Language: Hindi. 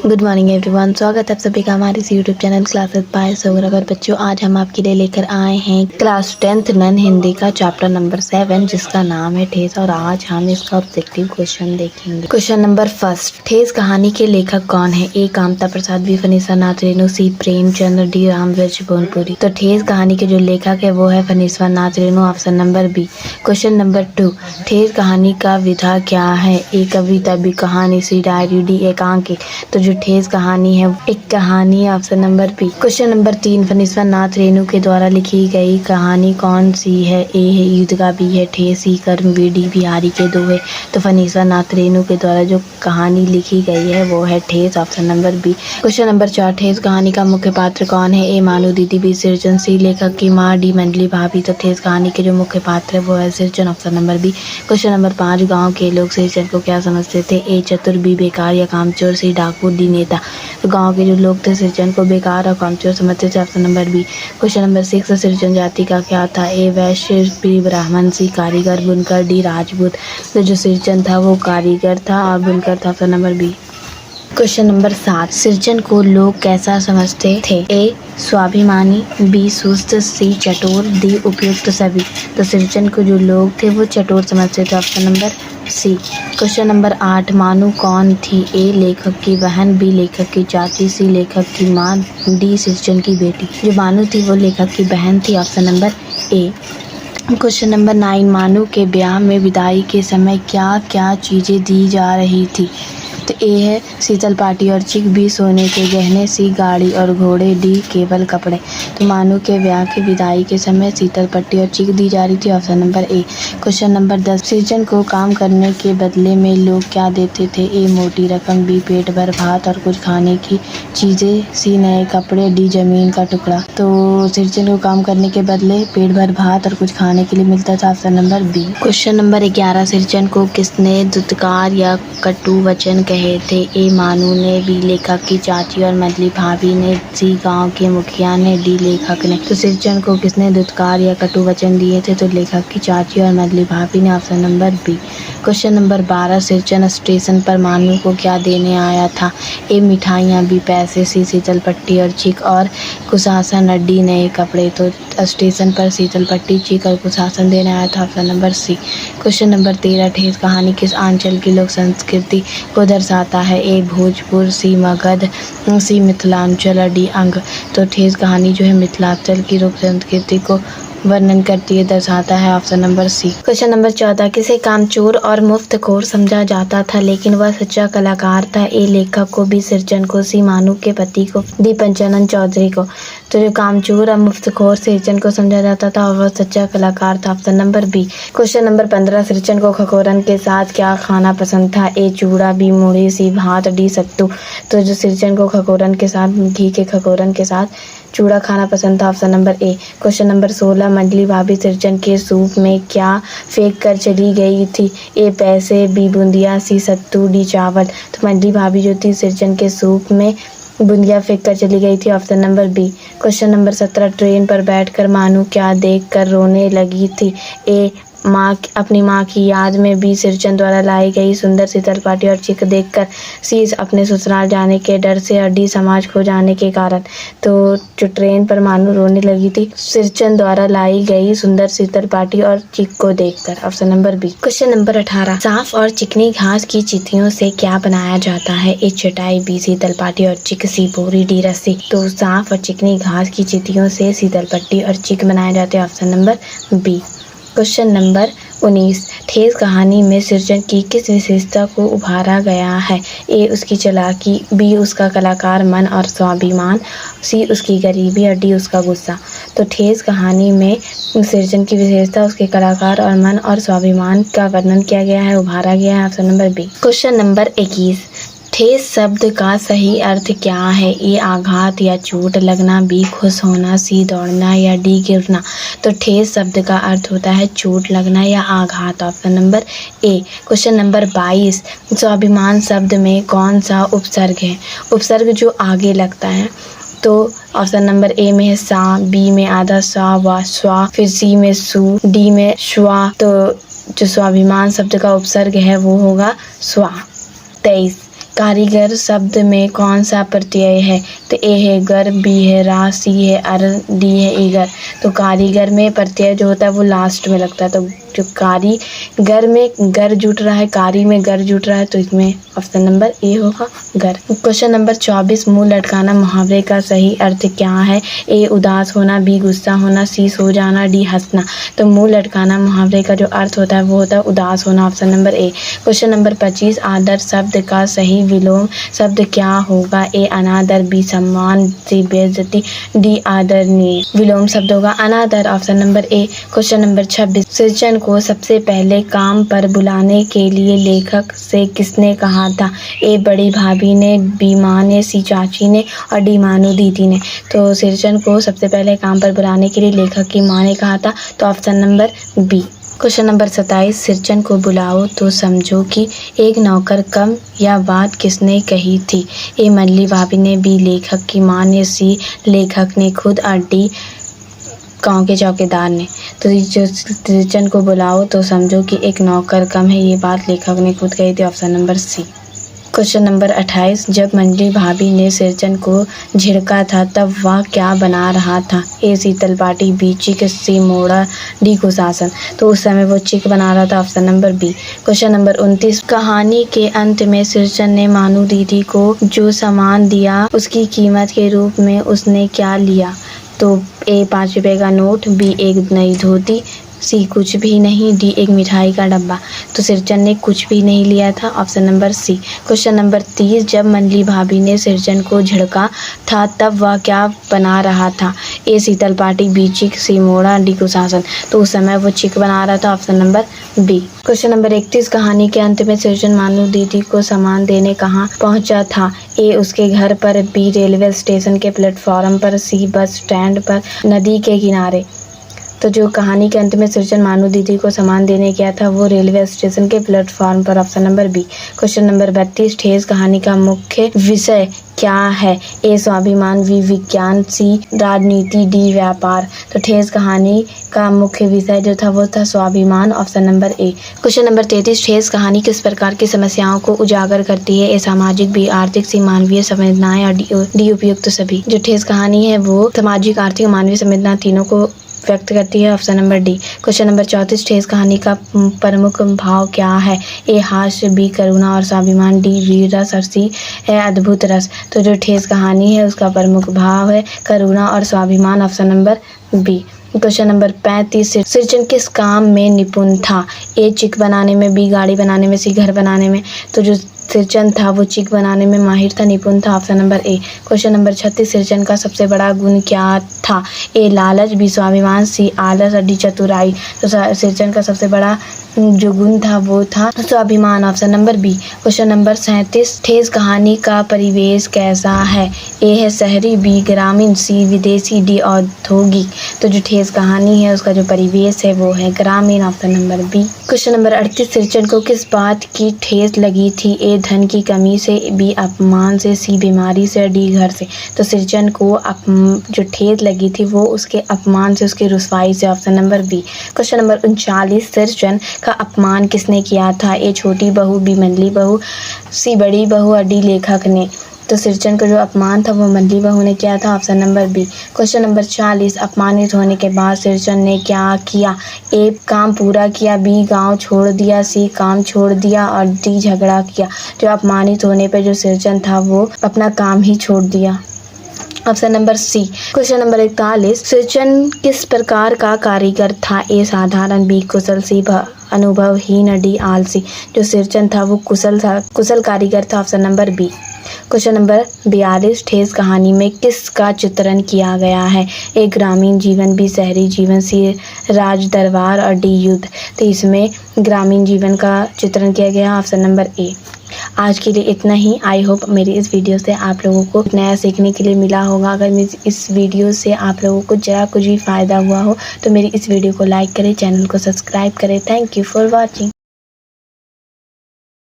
Good morning everyone. स्वागत है आप सभी का हमारे इस यूट्यूब चैनल क्लासेस बाय सोगरागर। बच्चों, आज हम आपके लिए लेकर आए हैं क्लास 10th नन हिंदी का चैप्टर नंबर 7 जिसका नाम है ठेस। और आज हम इसका ऑब्जेक्टिव क्वेश्चन देखेंगे। क्वेश्चन नंबर फर्स्ट, ठेस कहानी के लेखक कौन है? A Kamta Prasad, B Phanishwar Nath Renu, C Premchandra, D Ramvijay Bhojpuri. तो ठेस कहानी के जो लेखक है वो है Phanishwar Nath Renu, option number B. Question number 2, ठेस कहानी का विधा क्या है? ए कविता, बी कहानी, सी डायरी, डी एकांक। तो जो ठेस कहानी है एक कहानी, option number B. Question number 3, फनीसा नाथ रेणु के द्वारा लिखी गई कहानी कौन सी है? ए है युद्ध का, बी है ठेस, सी कर्म, बी डी बिहारी के दो है। तो फनीसा नाथ रेणु के द्वारा जो कहानी लिखी गई है वो है ठेस, option number B. Question number 4, ठेस कहानी का मुख्य पात्र कौन है? ए मानू दीदी, बी सृजन, सी लेखक की माँ, डी मंडली भाभी। तो ठेस कहानी के जो मुख्य पात्र है वो है Srijan, option number B. Question number 5, गाँव के लोग सृजन को क्या समझते थे? ए चतुर, बी बेकार या कामचोर, सी डाकू, डी नेता। तो गांव के जो लोग थे सृजन को बेकार और कामचोर समझते थे, option number B. Question number 6, Srijan जाति का क्या था? ए वैश्य, बी ब्राह्मण, सी कारीगर, बुनकर, डी राजपूत। तो जो सृजन था वो कारीगर था और बुनकर था, option number B. Question number 7, Srijan को लोग कैसा समझते थे? ए स्वाभिमानी, बी सुस्त, सी चटोर, डी उपयुक्त सभी। तो सृजन को जो लोग थे वो चटोर समझते थे, option number C. Question number 8, Manu कौन थी? ए लेखक की बहन, बी लेखक की चाची, सी लेखक की माँ, डी सृजन की बेटी। जो मानू थी वो लेखक की बहन थी, option number A. Question number 9, मानू के ब्याह में विदाई के समय क्या क्या चीज़ें दी जा रही थी? तो ए है शीतल पाटी और चिक, बी सोने के गहने, सी गाड़ी और घोड़े, डी केवल कपड़े। तो मानू के ब्याह की विदाई के समय शीतल पट्टी और चिक दी जा रही थी, option number A. Question number 10, सृजन को काम करने के बदले में लोग क्या देते थे? ए मोटी रकम, बी पेट भर भात और कुछ खाने की चीज़ें, सी नए कपड़े, डी जमीन का टुकड़ा। तो सृजन को काम करने के बदले पेट भर भात और कुछ खाने के लिए मिलता था, option number B. Question number 11, Srijan को किसने दुत्कार या कटु वचन कहे थे? ए मानू ने, बी लेखक की चाची और मंडली भाभी ने, सी गांव के मुखिया ने, डी लेखक ने। तो सृजन को किसने दुत्कार या कटु वचन दिए थे? तो लेखक की चाची और मंडली भाभी ने, option number B. Question number 12, Srijan station पर मानू को क्या देने आया था? ए मिठाइयाँ, बी पैसे, सी शीतल पट्टी और चिक और कुशासन, डी नए कपड़े। तो स्टेशन पर शीतल पट्टी, चिक और कुशासन देने आया था, option number C. Question number 13, ठेस कहानी किस अंचल की लोक संस्कृति को दर्शाता है? ए भोजपुर, सी मगध, सी मिथिलांचल, डी अंग। तो ठेस कहानी जो है मिथिलांचल की लोक संस्कृति को वर्णन करती है, दर्शाता है, option number C. Question number 14, किसे कामचोर और मुफ्तखोर समझा जाता था लेकिन वह सच्चा कलाकार था? ए लेखक को, बी सृजन को, सी मानू के पति को, डी पंचानन चौधरी को। तो जो कामचोर और मुफ्तखोर सृजन को समझा जाता था और वह सच्चा कलाकार था, option number B. Question number 15, Srijan को खकोरन के साथ क्या खाना पसंद था? ए चूड़ा, बी मूढ़ी, सी भात, डी सत्तू। तो जो सृजन को खकोरन के साथ, घी के खकोरन के साथ चूड़ा खाना पसंद था, option number A. Question number 16, मंडली भाभी सृजन के सूप में क्या फेंक कर चली गई थी? ए पैसे, बी बूंदिया, सी सत्तू, डी चावल। तो मंडली भाभी जो थी सृजन के सूप में बूंदिया फेंक कर चली गई थी, option number B. Question number 17, train पर बैठकर मानू क्या देख कर रोने लगी थी? ए माँ, अपनी माँ की याद में, बी सृजन द्वारा लाई गई सुंदर शीतल पाटी और चिक देखकर, सी अपने ससुराल जाने के डर से, और डी समाज खो जाने के कारण। तो जो ट्रेन पर मानू रोने लगी थी सृजन द्वारा लाई गई सुंदर शीतल पाटी और चिक को देखकर, option number B. Question number 18, साफ और चिकनी घास की चितियों से क्या बनाया जाता है? ए चटाई, बी शीतल पाटी और चिक, सी बोरी, डी रस्सी। तो साफ और चिकनी घास की चितियों से शीतल पट्टी और चिक बनाए जाते हैं, option number B. Question number 19, ठेस कहानी में सृजन की किस विशेषता को उभारा गया है? ए उसकी चालाकी, बी उसका कलाकार मन और स्वाभिमान, सी उसकी गरीबी और डी उसका गुस्सा। तो ठेस कहानी में सृजन की विशेषता उसके कलाकार और मन और स्वाभिमान का वर्णन किया गया है, उभारा गया है, option number B. Question number 21, ठेस शब्द का सही अर्थ क्या है? ए आघात या चोट लगना, बी खुश होना, सी दौड़ना या डी गिरना। तो ठेस शब्द का अर्थ होता है चोट लगना या आघात, option number A. Question number 22, स्वाभिमान शब्द में कौन सा उपसर्ग है? उपसर्ग जो आगे लगता है, तो ऑप्शन नंबर ए में है सा, बी में आधा सा व स्वा, फिर सी में सु, डी में श्वा। तो जो स्वाभिमान शब्द का उपसर्ग है वो होगा स्वा। 23, कारीगर शब्द में कौन सा प्रत्यय है? तो ए है गर, बी है रा, सी है अर, डी है ईगर। तो कारीगर में प्रत्यय जो होता है वो लास्ट में लगता है। तो जो कारीगर में गर जुट रहा है, कारी में गर जुट रहा है, तो इसमें ऑप्शन नंबर ए होगा गर। क्वेश्चन नंबर 24, मुंह लटकाना मुहावरे का सही अर्थ क्या है? ए उदास होना, बी गुस्सा होना, सी सो जाना, डी हंसना। तो मुंह लटकाना मुहावरे का जो अर्थ होता है वो होता है उदास होना, option number A. Question number 25, आदर शब्द का सही विलोम शब्द क्या होगा? ए अनादर, बी सम्मान, सी बेइज्जती, डी आदरणीय। विलोम शब्द होगा अनादर, option number A. Question number 26, सृजन को सबसे पहले काम पर बुलाने के लिए लेखक से किसने कहा था? ए बड़ी भाभी ने, बी माँ ने, सी चाची ने और डी मानू दीदी ने। तो सृजन को सबसे पहले काम पर बुलाने के लिए लेखक की माँ ने कहा था, तो option number B. Question number 27, Srijan को बुलाओ तो समझो कि एक नौकर कम या बात किसने कही थी? ए मंडली भाभी ने, बी लेखक की माँ ने, सी लेखक ने खुद और डी गाँव के चौकीदार ने। तो जो सृजन को बुलाओ तो समझो कि एक नौकर कम है, ये बात लेखक ने खुद कही थी, option number C. Question number 28, जब मंडली भाभी ने सृजन को झिड़का था तब वह क्या बना रहा था? ए शीतल बाटी, बी चिक, सी मोड़ा, डी कुशासन। तो उस समय वो चिक बना रहा था, option number B. Question number 29, कहानी के अंत में सृजन ने मानू दीदी को जो सामान दिया उसकी कीमत के रूप में उसने क्या लिया? तो ए 5 रुपये का नोट, बी एक नई धोती, सी कुछ भी नहीं, डी एक मिठाई का डब्बा। तो सृजन ने कुछ भी नहीं लिया था, option number C. Question number 30, जब मंडली भाभी ने सृजन को झिड़का था तब वह क्या बना रहा था? ए शीतल पाटी, बी चिक, सी मोड़ा, डी कुशासन। तो उस समय वो चिक बना रहा था, option number B. Question number 31, कहानी के अंत में सृजन मानू दीदी को सामान देने कहाँ पहुंचा था? ए उसके घर पर, बी रेलवे स्टेशन के प्लेटफॉर्म पर, सी बस स्टैंड पर, नदी के किनारे। तो जो कहानी के अंत में सृजन मानू दीदी को सामान देने गया था वो रेलवे स्टेशन के प्लेटफॉर्म पर, option number B. Question number 32, ठेस कहानी का मुख्य विषय क्या है? ए स्वाभिमान, बी विज्ञान, सी राजनीति, डी व्यापार। तो ठेस कहानी का मुख्य विषय जो था वो था स्वाभिमान, option number A. Question number 33, ठेस कहानी किस प्रकार की समस्याओं को उजागर करती है? ए सामाजिक, बी आर्थिक, सी मानवीय संवेदनाएं और डी उपयुक्त सभी। जो ठेस कहानी है वो सामाजिक, आर्थिक और मानवीय संवेदना तीनों को व्यक्त करती है, option number D. Question number 34, ठेस कहानी का प्रमुख भाव क्या है? ए हास्य, बी करुणा और स्वाभिमान, डी वीर रस और सी है अद्भुत रस। तो जो ठेस कहानी है उसका प्रमुख भाव है करुणा और स्वाभिमान, option number B. Question number 35, Srijan किस काम में निपुण था? ए चिक बनाने में, बी गाड़ी बनाने में, सी घर बनाने में। तो जो सृजन था वो चिक बनाने में माहिर था, निपुण था, option number A. Question number 36, सृजन का सबसे बड़ा गुण क्या था? ए लालच, बी स्वाभिमान, सी आलस और डी चतुराई। तो सृजन का सबसे बड़ा जो गुण था वो था स्वाभिमान, option number B. Question number 37, ठेस कहानी का परिवेश कैसा है? ए है शहरी, बी ग्रामीण, सी विदेशी, डी औद्योगिक। तो जो ठेस कहानी है उसका जो परिवेश है वो है ग्रामीण, option number B. Question number 38, Srijan को किस बात की ठेस लगी थी? ए धन की कमी से, बी अपमान से, सी बीमारी से, डी घर से। तो सृजन को जो ठेस लगी थी वो उसके अपमान से, उसकी रुसवाई से, option number B. Question number 39, Srijan का अपमान किसने किया था? ए छोटी बहू, बी मंडली बहू, सी बड़ी बहू और डी लेखक ने। तो सृजन का जो अपमान था वो मंडली बहू ने किया था, option number B. Question number 40, अपमानित होने के बाद सृजन ने क्या किया? ए काम पूरा किया, बी गांव छोड़ दिया, सी काम छोड़ दिया और डी झगड़ा किया। जो अपमानित होने पर जो सृजन था वो अपना काम ही छोड़ दिया, option number C. Question number 41, Srijan किस प्रकार का कारीगर था? ए साधारण, बी कुशल, सी अनुभवहीन, डी आलसी। जो सृजन था वो कुशल कारीगर था, option number B. Question number 42, ठेस कहानी में किसका चित्रण किया गया है? ए ग्रामीण जीवन, बी शहरी जीवन, सी राज दरबार और डी युद्ध। तो इसमें ग्रामीण जीवन का चित्रण किया गया, ऑप्शन नंबर ए। आज के लिए इतना ही। आई होप मेरी इस वीडियो से आप लोगों को नया सीखने के लिए मिला होगा। अगर इस वीडियो से आप लोगों को जरा कुछ भी फ़ायदा हुआ हो तो मेरी इस वीडियो को लाइक करें, चैनल को सब्सक्राइब करें। Thank you for watching.